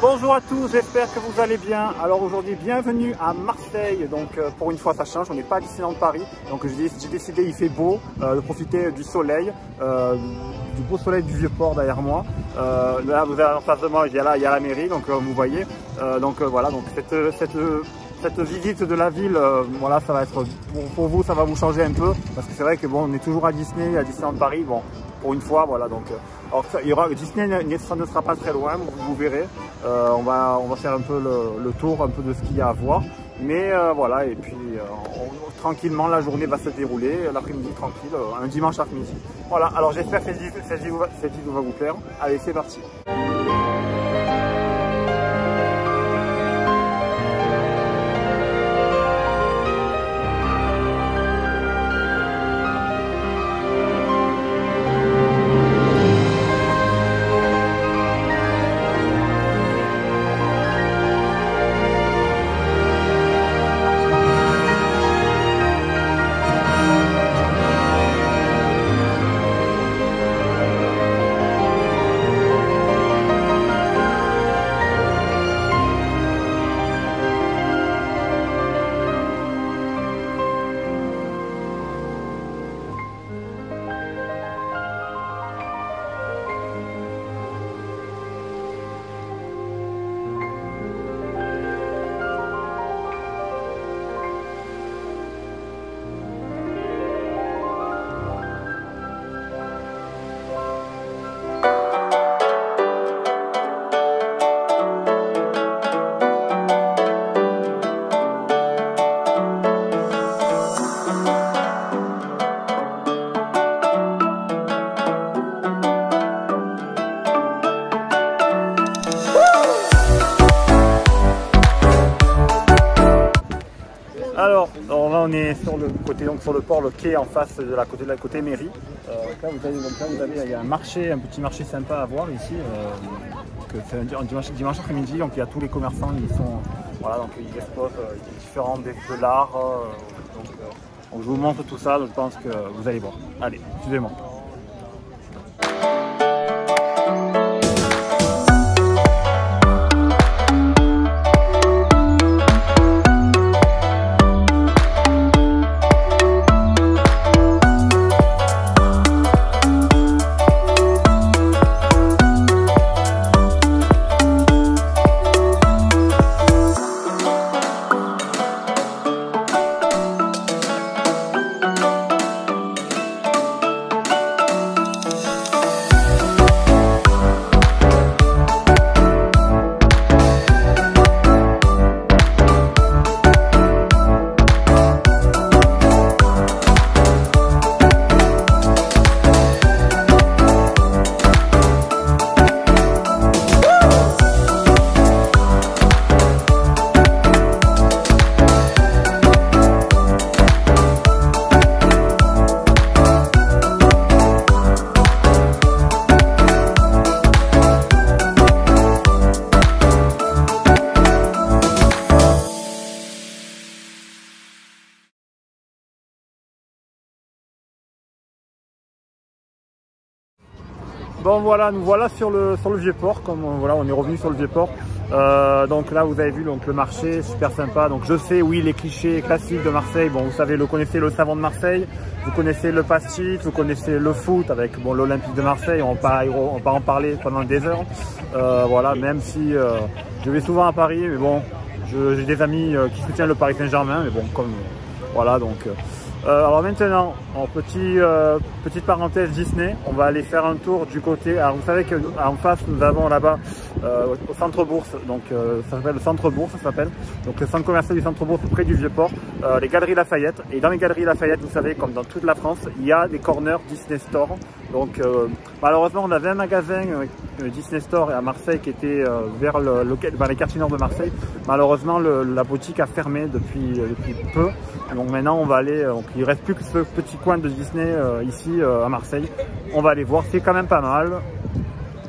Bonjour à tous, j'espère que vous allez bien. Alors aujourd'hui, bienvenue à Marseille. Donc pour une fois ça change, on n'est pas à Disneyland Paris. Donc j'ai décidé, il fait beau, de profiter du soleil, du beau soleil du Vieux-Port derrière moi. Là vous avez en face de moi, il y a la mairie, donc vous voyez. Voilà, donc cette visite de la ville, voilà, ça va être pour vous, ça va vous changer un peu, parce que c'est vrai que bon, on est toujours à Disneyland Paris, bon, pour une fois, voilà, donc, alors il y aura Disney, ça ne sera pas très loin, vous verrez, on va faire un peu le tour, un peu de ce qu'il y a à voir, mais voilà, et puis tranquillement la journée va se dérouler, l'après-midi tranquille, un dimanche après-midi. Voilà, alors j'espère que cette vidéo va vous plaire. Allez, c'est parti. Alors là on est sur le côté, donc sur le port, le quai en face de la côté mairie. Là vous avez il y a un marché, un petit marché sympa à voir ici. C'est un dimanche après-midi, donc il y a tous les commerçants, ils sont voilà, donc ils exposent différents de l'art. Donc je vous montre tout ça, donc je pense que vous allez voir. Allez, suivez-moi. Bon voilà, nous voilà sur le Vieux-Port, comme voilà, on est revenu sur le Vieux-Port. Donc là vous avez vu donc, le marché, super sympa. Donc je sais, oui, les clichés classiques de Marseille, bon vous savez, vous connaissez le savon de Marseille, vous connaissez le pastis, vous connaissez le foot avec bon, l'Olympique de Marseille, on va en parler pendant des heures. Voilà, même si je vais souvent à Paris, mais bon, j'ai des amis qui soutiennent le Paris Saint-Germain, mais bon, comme voilà donc... alors maintenant, en petite parenthèse Disney, on va aller faire un tour du côté. Alors vous savez qu'en face nous avons là-bas au centre bourse, donc ça s'appelle le centre bourse, ça s'appelle. Donc le centre commercial du centre bourse près du Vieux-Port, les galeries Lafayette. Et dans les galeries Lafayette, vous savez, comme dans toute la France, il y a des corners Disney Store. Donc malheureusement, on avait un magasin Disney Store à Marseille qui était vers les quartiers nord de Marseille. Malheureusement, la boutique a fermé depuis peu. Donc maintenant, on va aller. Donc, il ne reste plus que ce petit coin de Disney ici à Marseille. On va aller voir, c'est quand même pas mal.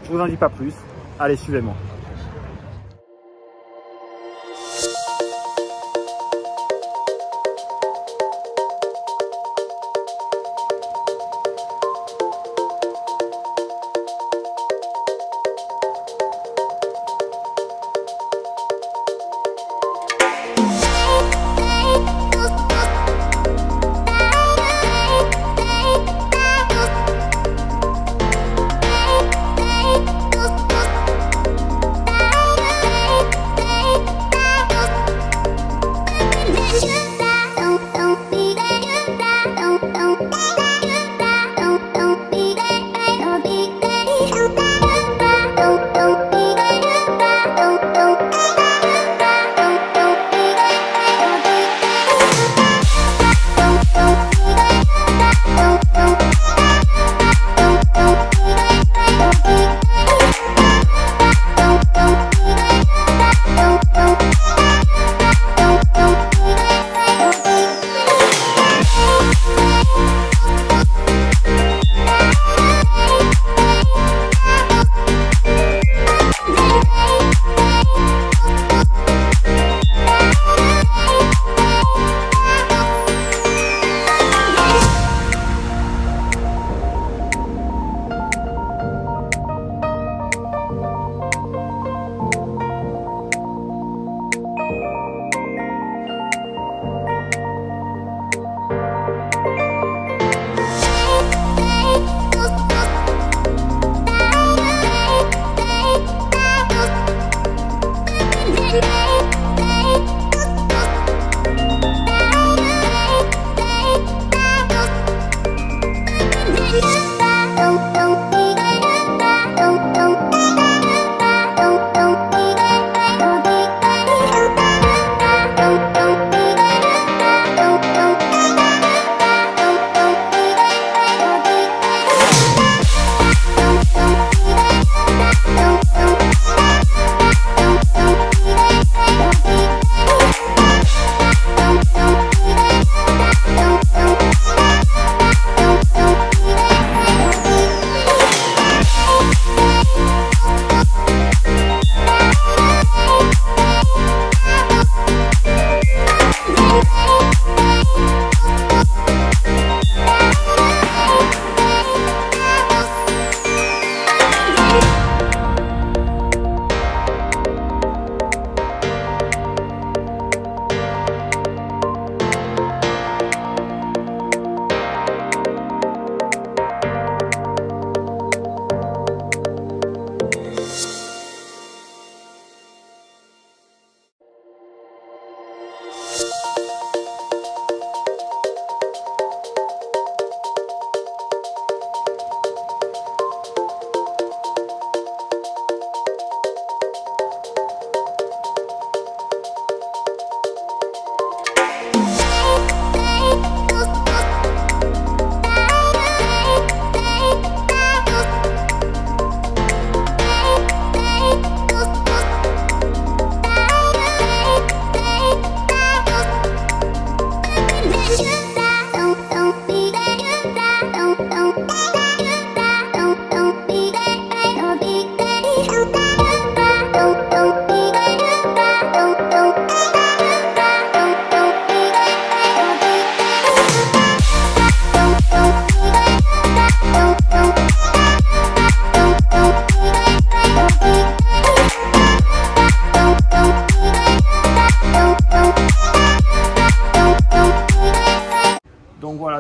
Je vous en dis pas plus. Allez, suivez-moi.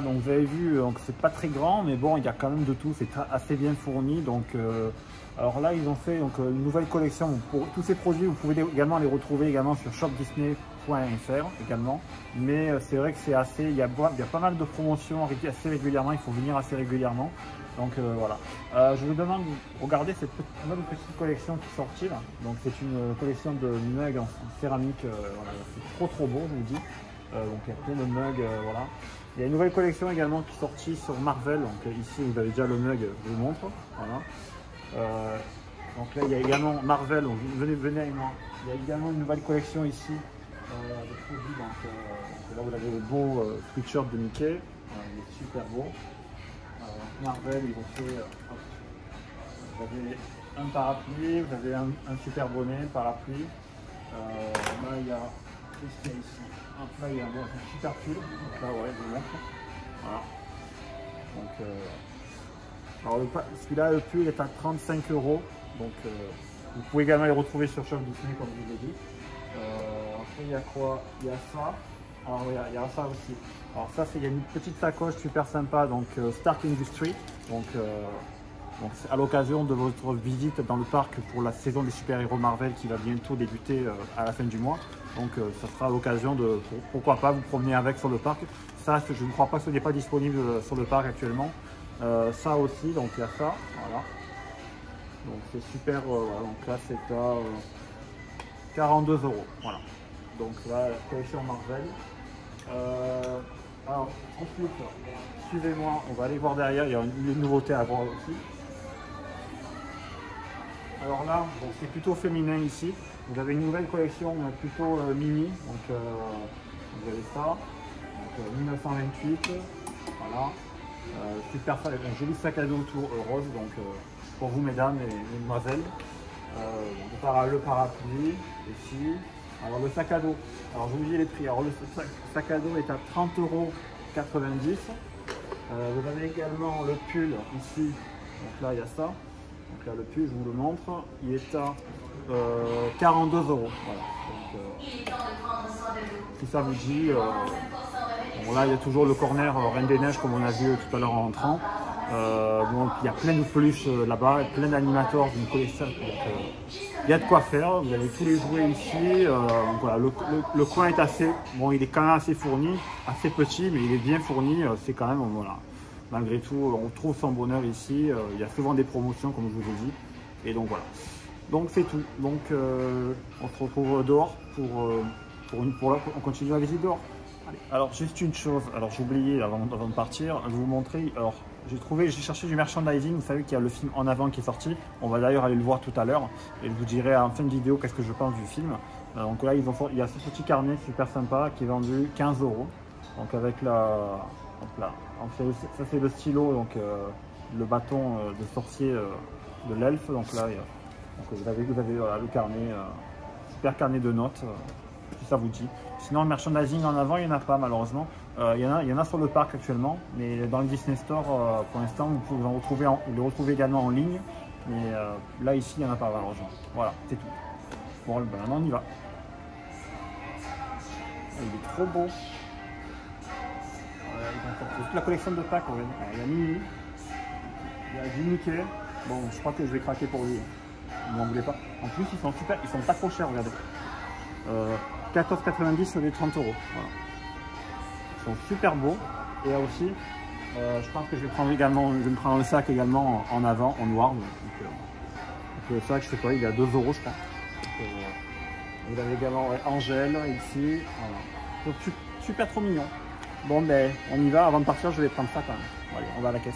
Donc vous avez vu, c'est pas très grand, mais bon, il y a quand même de tout, c'est assez bien fourni. Donc, alors là, ils ont fait une nouvelle collection. Pour tous ces produits, vous pouvez également les retrouver également sur shopdisney.fr également. Mais c'est vrai que c'est assez, il y a pas mal de promotions assez régulièrement, il faut venir assez régulièrement. Donc voilà. Je vous demande de regarder cette petite collection qui est sortie là. Donc c'est une collection de mugs en céramique. Voilà, c'est trop beau, je vous dis. Donc il y a plein de mugs, voilà. Il y a une nouvelle collection également qui est sortie sur Marvel. Donc ici vous avez déjà le mug, je vous montre. Voilà. Donc là il y a également Marvel. Donc, venez avec moi. Il y a également une nouvelle collection ici de produits. Donc là vous avez le beau sweatshirt de Mickey. Il est super beau. Marvel, ils ont fait. Vous avez un parapluie, vous avez un super bonnet, parapluie. Là il y a. Qu'est-ce qu'il y a ici? Là il y a un super pull. Donc là ouais, je vous montre. Voilà. Donc celui-là, le pull est à 35 €. Donc vous pouvez également les retrouver sur Shop Disney comme je vous l'ai dit. Après il y a quoi? Il y a ça. Alors il y a ça aussi. Alors ça il y a une petite sacoche super sympa, donc Stark Industries. Donc à l'occasion de votre visite dans le parc pour la saison des super-héros Marvel qui va bientôt débuter à la fin du mois. Donc ça sera l'occasion de, pourquoi pas, vous promener avec sur le parc. Ça, je ne crois pas que ce n'est pas disponible sur le parc actuellement. Ça aussi, donc il y a ça, voilà. Donc c'est super, voilà. Donc là c'est à 42 €, voilà. Donc là, la collection Marvel. Alors ensuite, suivez-moi, on va aller voir derrière, il y a une nouveauté à voir aussi. Alors là, bon, c'est plutôt féminin ici. Vous avez une nouvelle collection plutôt mini. Donc vous avez ça. Donc 1928. Voilà. Super un joli sac à dos autour rose. Donc pour vous mesdames et mesdemoiselles. Le parapluie ici. Alors le sac à dos. Alors j'ai oublié les prix. Alors le sac à dos est à 30,90 €. Vous avez également le pull ici. Donc là il y a ça. Donc là le pull, je vous le montre, il est à 42 €. Voilà. Donc, si ça vous dit, bon, là il y a toujours le corner Reine des Neiges comme on a vu tout à l'heure en rentrant. Donc il y a plein de peluches là-bas, plein d'animateurs d'une collection. Il y a de quoi faire, vous avez tous les jouets ici. Donc, voilà, le coin est assez, bon il est quand même assez fourni, assez petit, mais il est bien fourni. C'est quand même, voilà. malgré tout, on trouve son bonheur ici. Il y a souvent des promotions, comme je vous ai dit. Et donc voilà. Donc c'est tout. Donc on se retrouve dehors on continue la visite dehors. Allez. Alors juste une chose, alors j'ai oublié avant de partir, de vous montrer. Alors j'ai cherché du merchandising. Vous savez qu'il y a le film En Avant qui est sorti. On va d'ailleurs aller le voir tout à l'heure. Et je vous dirai en fin de vidéo qu'est-ce que je pense du film. Donc là, il y a ce petit carnet super sympa qui est vendu 15 €. Donc avec la... Donc là, ça c'est le stylo, donc le bâton de sorcier de l'elfe. Donc là, vous avez voilà, le carnet, super carnet de notes, si ça vous dit. Sinon, le merchandising En Avant, il n'y en a pas malheureusement. Il y en a sur le parc actuellement, mais dans le Disney Store, pour l'instant, vous pouvez le retrouver également en ligne. Mais là, ici, il n'y en a pas malheureusement. Voilà, c'est tout. Bon, ben, maintenant, on y va. Il est trop beau. Toute la collection de Pâques, il y a Minnie, il y a du Mickey. Bon, je crois que je vais craquer pour lui. Vous m'en voulez pas. En plus, ils sont super, ils sont pas trop chers, regardez. 14,90 au lieu de 30 €. Voilà. Ils sont super beaux. Et aussi, je pense que je vais prendre me prendre le sac également en avant, en noir. Donc le sac, je sais pas, il est à 2 € je crois. Vous avez également Angèle ici. Voilà. Donc, super trop mignon. Bon ben on y va, avant de partir je vais prendre ça quand même. Bon, allez, on va à la caisse.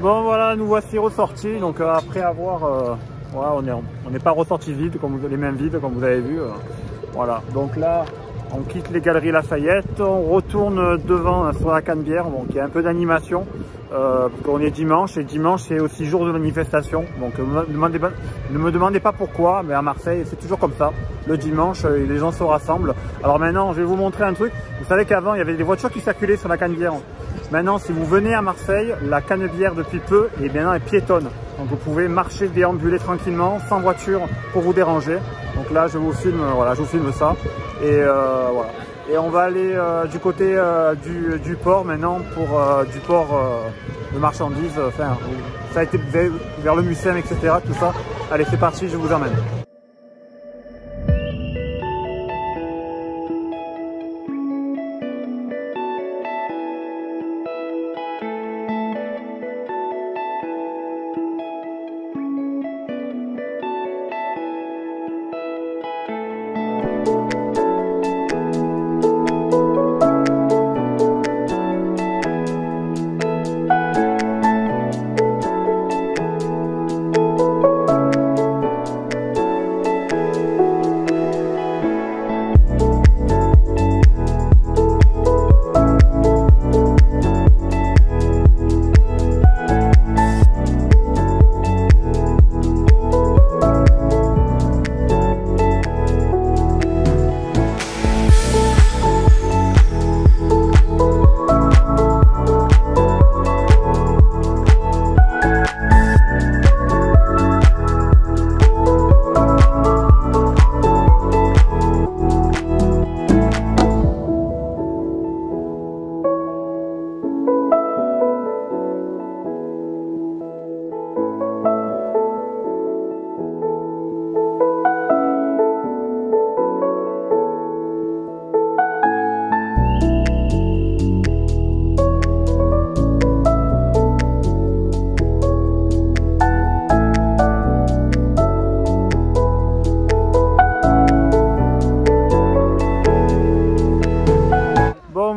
Bon voilà, nous voici ressortis. Donc après avoir voilà, on n'est pas ressorti vide, comme les mains vides comme vous avez vu. Voilà, donc là on quitte les galeries Lafayette, on retourne devant sur la Canebière, bon, il y a un peu d'animation, parce qu'on est dimanche, et dimanche c'est aussi jour de manifestation, donc ne me demandez pas pourquoi, mais à Marseille c'est toujours comme ça, le dimanche les gens se rassemblent. Alors maintenant je vais vous montrer un truc, vous savez qu'avant il y avait des voitures qui circulaient sur la Canebière. Maintenant si vous venez à Marseille, la Canebière depuis peu est piétonne, donc vous pouvez marcher, déambuler tranquillement, sans voiture pour vous déranger. Donc là je vous filme, voilà, je vous filme ça. Et voilà. Et on va aller du côté du port maintenant pour du port de marchandises. Enfin, ça a été vers le Mucem, etc. Tout ça. Allez, c'est parti, je vous emmène.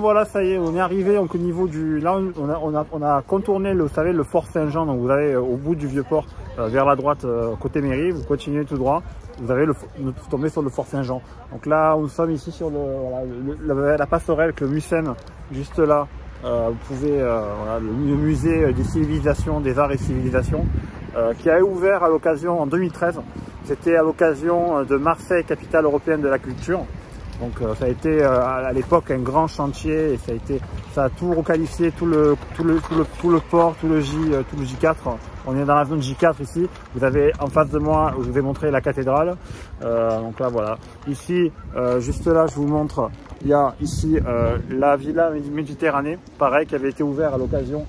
Voilà, ça y est, on est arrivé donc au niveau du... Là, on a contourné vous savez, le Fort Saint-Jean. Donc vous avez au bout du Vieux-Port, vers la droite, côté mairie, vous continuez tout droit. Vous avez vous tombez sur le Fort Saint-Jean. Donc là, nous sommes ici sur la passerelle avec le Mucem, juste là. Vous pouvez, voilà, le musée des civilisations, des arts et civilisations, qui a ouvert à l'occasion en 2013. C'était à l'occasion de Marseille, capitale européenne de la culture. Donc ça a été à l'époque un grand chantier et ça a tout requalifié, tout le port, tout le J4. On est dans la zone J4 ici. Vous avez en face de moi, je vous ai montré la cathédrale. Donc là voilà. Ici, juste là, je vous montre. Il y a ici la Villa Méditerranée, pareil, qui avait été ouverte à l'occasion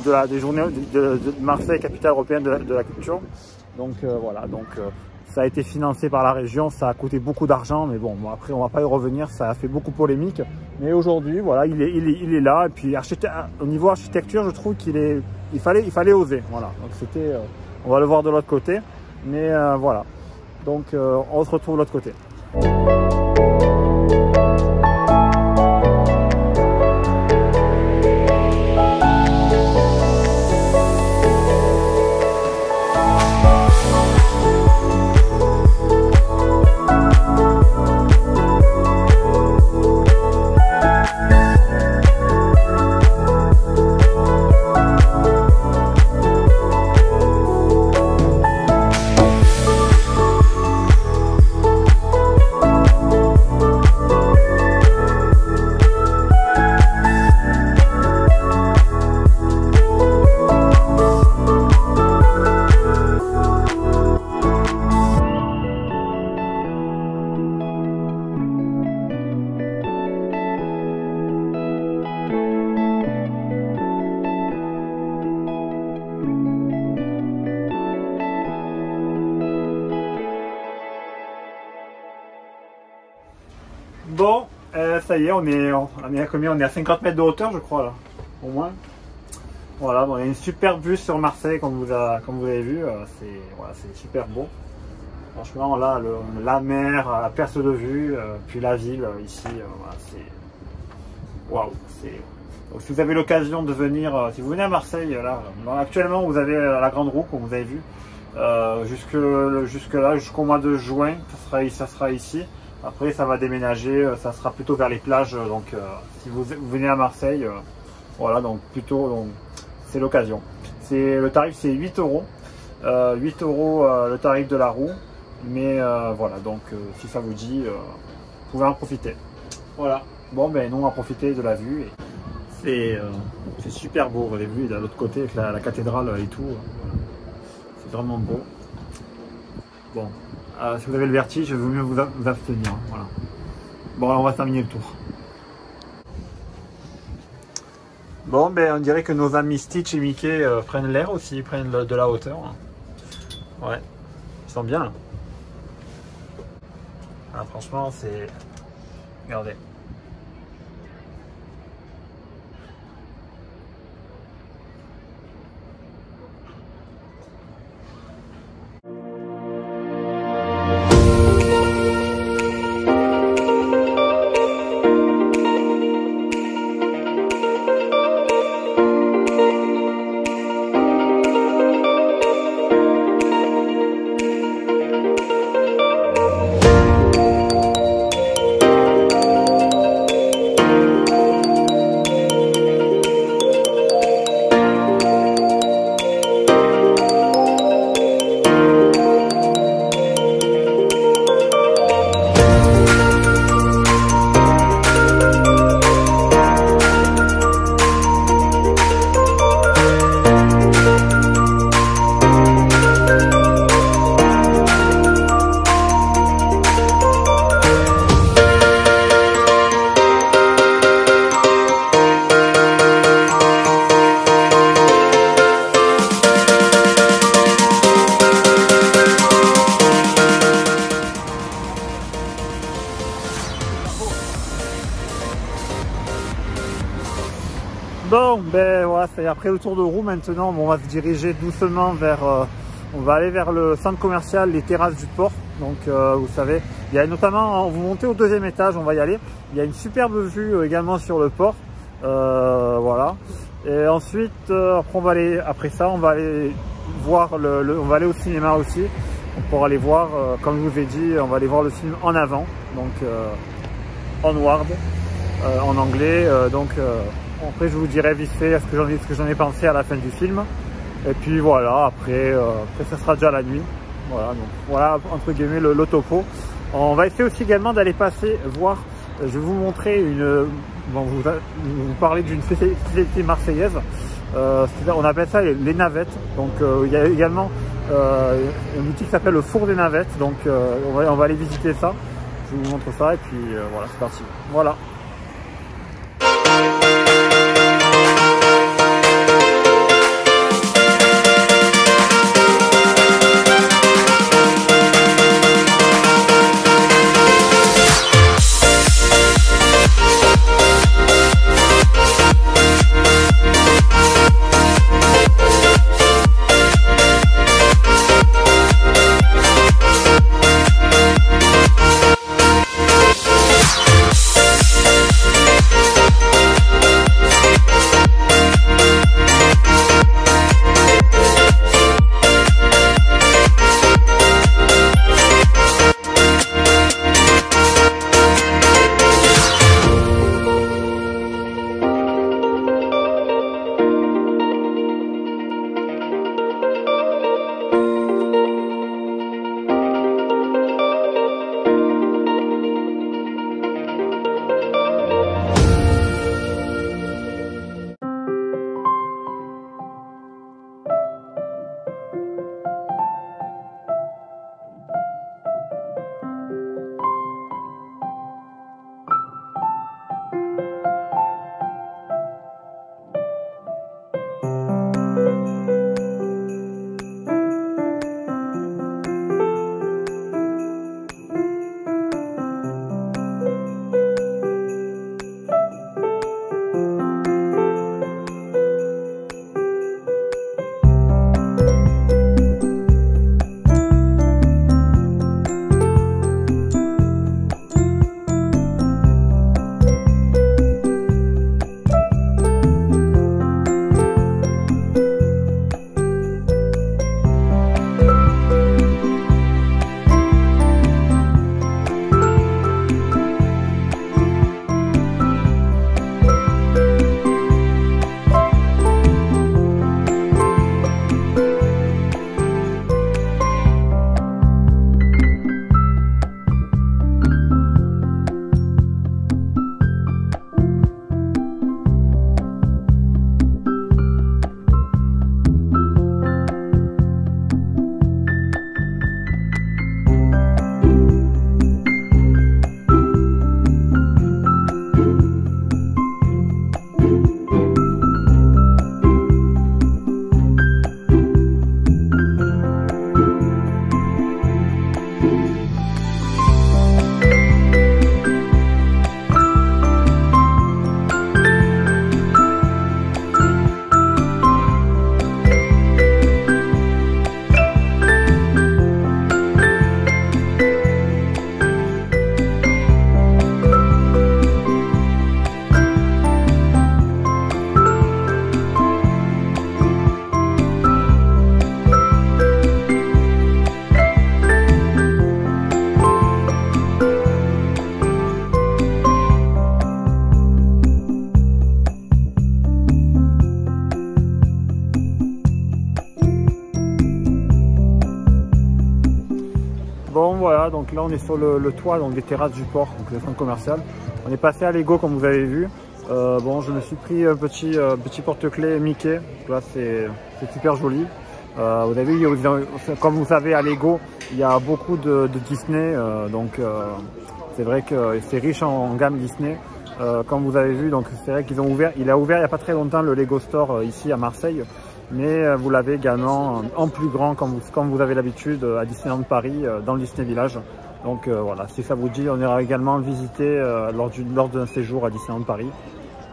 des journées de Marseille, capitale européenne de la culture. Donc voilà, donc ça a été financé par la région, ça a coûté beaucoup d'argent, mais bon, après on va pas y revenir, ça a fait beaucoup polémique. Mais aujourd'hui, voilà, il est là. Et puis au niveau architecture, je trouve il fallait oser. Voilà, donc c'était, on va le voir de l'autre côté, mais voilà. Donc on se retrouve de l'autre côté. Bon, ça y est, on est à combien? On est à 50 mètres de hauteur, je crois, là, au moins. Voilà, bon, il y a une super vue sur Marseille, comme vous avez vu, c'est super beau. Franchement, là, la mer, la perte de vue, puis la ville, ici, voilà, c'est... Waouh! Donc, si vous avez l'occasion de venir, si vous venez à Marseille, là, actuellement, vous avez la Grande Roue, comme vous avez vu, jusque là, jusqu'au mois de juin, ça sera ici. Après, ça va déménager, ça sera plutôt vers les plages. Donc, si vous venez à Marseille, voilà, donc plutôt, c'est l'occasion. Le tarif, c'est 8 euros. 8 euros le tarif de la roue. Mais voilà, donc si ça vous dit, vous pouvez en profiter. Voilà. Bon, ben nous, on va profiter de la vue. C'est super beau, vous avez vu, de l'autre côté, avec la cathédrale et tout. C'est vraiment beau. Bon. Si vous avez le vertige, il vaut mieux vous abstenir. Voilà. Bon, alors on va terminer le tour. Bon, ben on dirait que nos amis Stitch et Mickey prennent l'air aussi, prennent de la hauteur. Ouais, ils sont bien là. Ah, franchement, c'est... Regardez. Bon, ben voilà, c'est après le tour de roue maintenant, on va se diriger doucement vers, on va aller vers le centre commercial, les terrasses du port. Donc vous savez, il y a notamment, vous montez au deuxième étage, on va y aller. Il y a une superbe vue également sur le port, voilà. Et ensuite, après, après ça, on va aller voir on va aller au cinéma aussi. Pour aller voir, comme je vous ai dit, on va aller voir le film En Avant, donc Onward en anglais. Après, je vous dirai vite fait ce que j'en ai pensé à la fin du film. Et puis voilà, après ça sera déjà la nuit. Voilà, donc voilà entre guillemets le topo. On va essayer aussi également d'aller voir. Je vais vous montrer vous parler d'une spécialité marseillaise. On appelle ça les navettes. Donc il y a également une boutique qui s'appelle le Four des Navettes. Donc on va aller visiter ça. Je vous montre ça et puis voilà, c'est parti. Voilà. Bon voilà, donc là on est sur le toit donc, des terrasses du port, donc le centre commercial. On est passé à Lego comme vous avez vu. Bon, je me suis pris un petit porte-clés Mickey. Là c'est super joli. Vous avez vu, comme vous savez à Lego, il y a beaucoup de Disney, donc c'est vrai que c'est riche en gamme Disney. Comme vous avez vu, donc c'est vrai qu'ils ont ouvert. Il a ouvert il n'y a pas très longtemps le Lego Store ici à Marseille. Mais vous l'avez également en plus grand comme vous avez l'habitude à Disneyland Paris, dans le Disney Village. Donc voilà, si ça vous dit, on ira également le visiter lors d'un séjour à Disneyland Paris.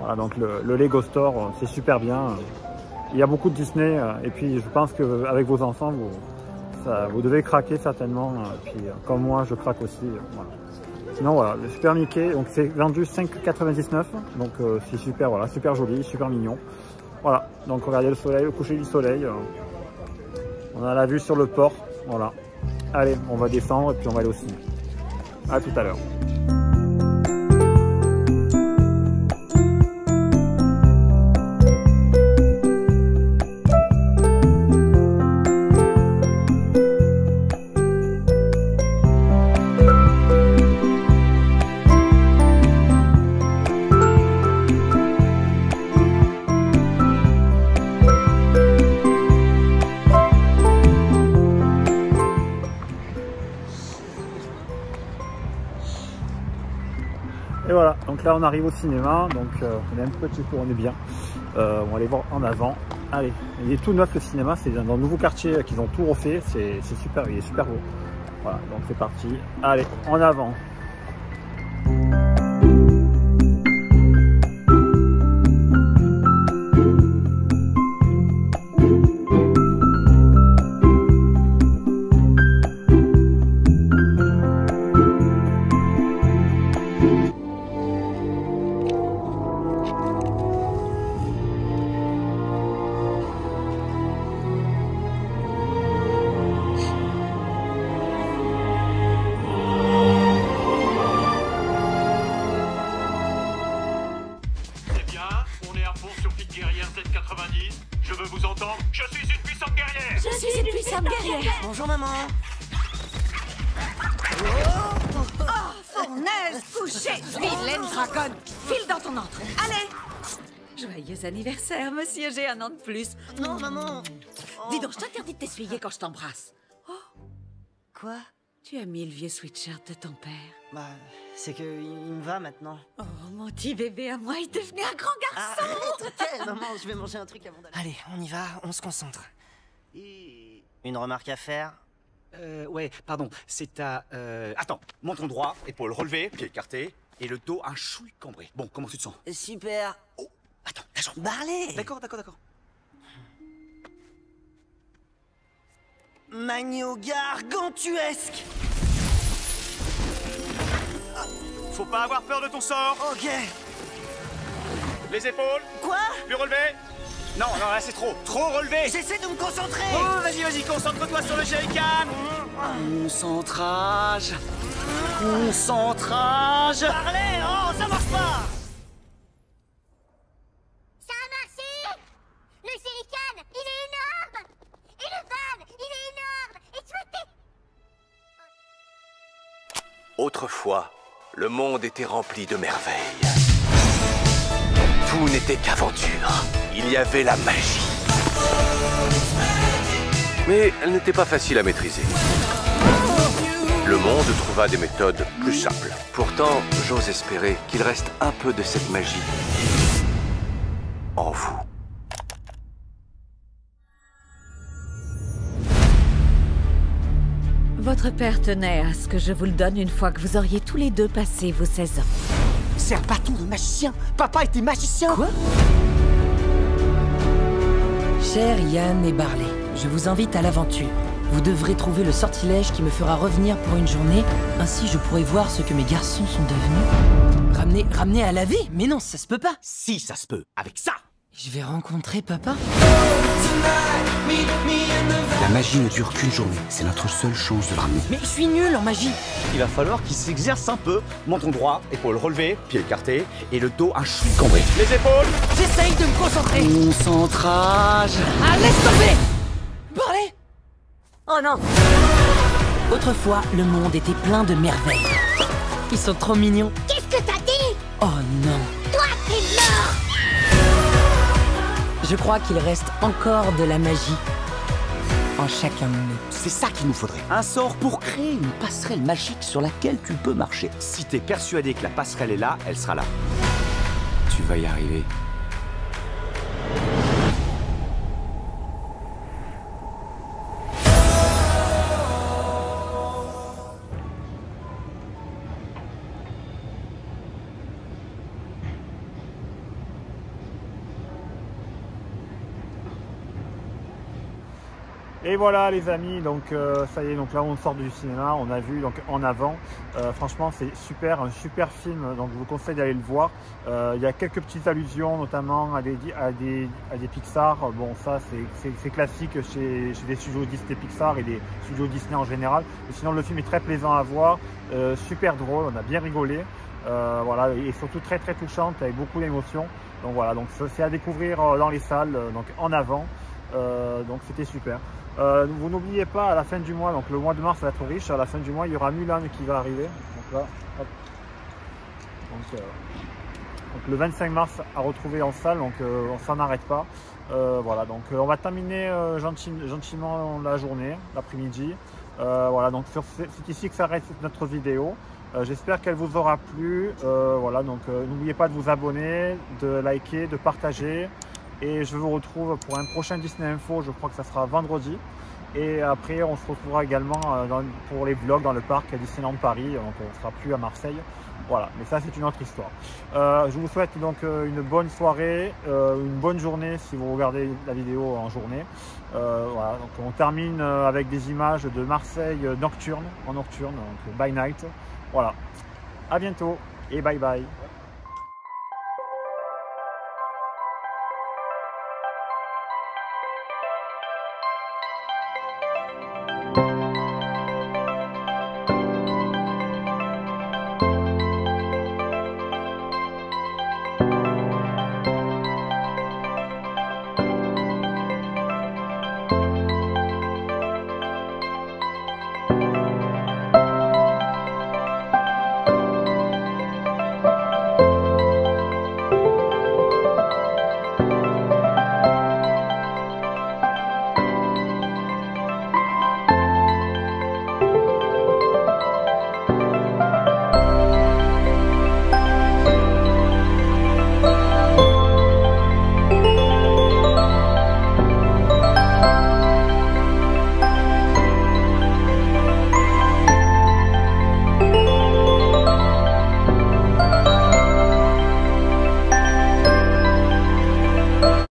Voilà, donc le Lego Store, c'est super bien. Il y a beaucoup de Disney et puis je pense qu'avec vos enfants, vous devez craquer certainement. Et puis comme moi, je craque aussi. Voilà. Sinon voilà, le Super Mickey, donc c'est vendu 5,99 €, donc c'est super, voilà, super joli, super mignon. Voilà, donc regardez le soleil, le coucher du soleil. On a la vue sur le port. Voilà. Allez, on va descendre et puis on va aller au ciné. À tout à l'heure. Et voilà, donc là on arrive au cinéma, donc on est un petit peu, on est bien. On va aller voir en avant. Allez, il est tout neuf le cinéma, c'est dans le nouveau quartier qu'ils ont tout refait, c'est super, il est super beau. Voilà, donc c'est parti. Allez, en avant. Je veux vous entendre. Je suis une puissante guerrière. Je suis une puissante guerrière. Bonjour maman. Fournaise couchée. Vilaine dragonne. File dans ton antre. Allez. Joyeux anniversaire, monsieur. J'ai un an de plus. Non maman. Dis donc, je t'interdis de t'essuyer quand je t'embrasse. Quoi? Tu as mis le vieux sweatshirt de ton père. Bah, c'est que il me va maintenant. Oh, mon petit bébé à moi, il est devenu un grand garçon. Arrête, maman, je vais manger un truc avant d'aller. Allez, on y va, on se concentre. Une remarque à faire? Ouais, pardon, c'est à... Attends, menton droit, épaule relevée, pied écarté, et le dos un chouille cambré. Bon, comment tu te sens? Super. Oh, attends, ta jambe. Barley. D'accord. Magno gargantuesque. Faut pas avoir peur de ton sort. Ok. Les épaules. Quoi? Plus relevé. Non, là c'est trop relevé. J'essaie de me concentrer. Oh, vas-y, concentre-toi sur le jerrycan. Concentrage. Barley, oh, ça marche pas. Ça a marché! Le Jerrycan, il est énorme! Et le van, il est énorme! Et toi, t'es... Autrefois, le monde était rempli de merveilles. Tout n'était qu'aventure. Il y avait la magie. Mais elle n'était pas facile à maîtriser. Le monde trouva des méthodes plus simples. Pourtant, j'ose espérer qu'il reste un peu de cette magie en vous. Votre père tenait à ce que je vous le donne une fois que vous auriez tous les deux passé vos 16 ans. C'est un bâton de magicien. Papa était magicien. Quoi? Cher Yann et Barley, je vous invite à l'aventure. Vous devrez trouver le sortilège qui me fera revenir pour une journée, ainsi je pourrai voir ce que mes garçons sont devenus. Ramener à la vie? Mais non, ça se peut pas. Si, ça se peut. Avec ça. Je vais rencontrer papa. La magie ne dure qu'une journée. C'est notre seule chance de le ramener. Mais je suis nul en magie. Il va falloir qu'il s'exerce un peu. Menton droit, épaules relevées, pieds écartés et le dos un chouï cambré. Les épaules. J'essaye de me concentrer. Concentrage. Ah, laisse tomber! Barley! Oh non! Autrefois, le monde était plein de merveilles. Ils sont trop mignons. Qu'est-ce que t'as dit? Oh non! Toi, t'es mort! Je crois qu'il reste encore de la magie en chacun de nous. C'est ça qu'il nous faudrait. Un sort pour créer une passerelle magique sur laquelle tu peux marcher. Si t'es persuadé que la passerelle est là, elle sera là. Tu vas y arriver. Et voilà les amis, donc ça y est, donc là on sort du cinéma, on a vu donc En Avant, franchement c'est super, un super film, donc je vous conseille d'aller le voir. Il y a quelques petites allusions notamment à des Pixar, bon ça c'est classique chez des studios Disney Pixar et des studios Disney en général, mais sinon le film est très plaisant à voir, super drôle, on a bien rigolé, voilà, et surtout très touchante avec beaucoup d'émotions, donc voilà, donc c'est à découvrir dans les salles, donc En Avant, donc c'était super. Vous n'oubliez pas, à la fin du mois, donc le mois de mars va être riche, à la fin du mois il y aura Mulan qui va arriver. Donc là, hop. Donc, le 25 mars à retrouver en salle, donc on s'en arrête pas. Voilà, donc on va terminer gentiment la journée, l'après-midi. Voilà, donc c'est ici que s'arrête notre vidéo. J'espère qu'elle vous aura plu. Voilà, donc n'oubliez pas de vous abonner, de liker, de partager. Et je vous retrouve pour un prochain Disney Info, je crois que ça sera vendredi. Et après, on se retrouvera également pour les vlogs dans le parc à Disneyland Paris. Donc on ne sera plus à Marseille. Voilà, mais ça c'est une autre histoire. Je vous souhaite donc une bonne soirée, une bonne journée si vous regardez la vidéo en journée. Voilà, donc on termine avec des images de Marseille nocturne, donc by night. Voilà, à bientôt et bye bye.